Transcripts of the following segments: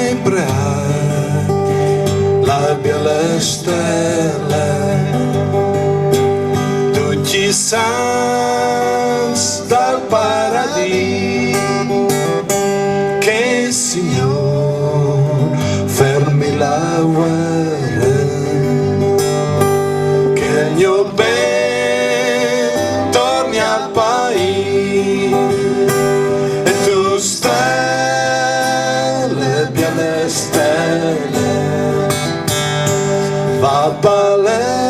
sempre l'abbia le stelle, tutti i santi dal paradiso, che il Signore fermi la guerra, che il mio ben torni al paese, e tu stelle, bielle stelle, va palese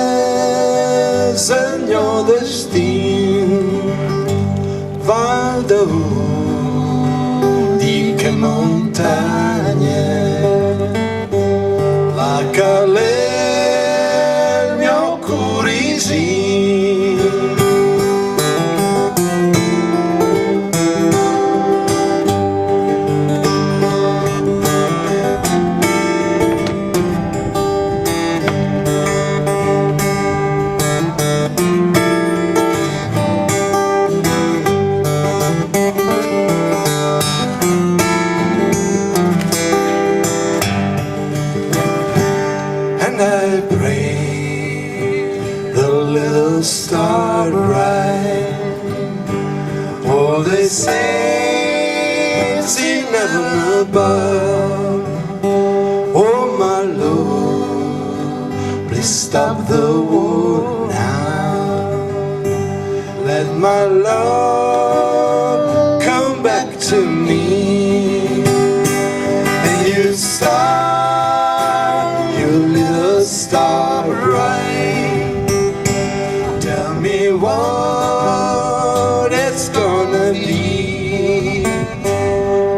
il mio destino, vado di che montagne, la calè il mio cuoricino. And I pray the little star bright, all the saints in heaven above. Oh my Lord, please stop the war now. Let my love come back to me. And you star bright, tell me what it's gonna be.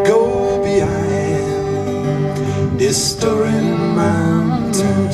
Go behind this stirring mountain,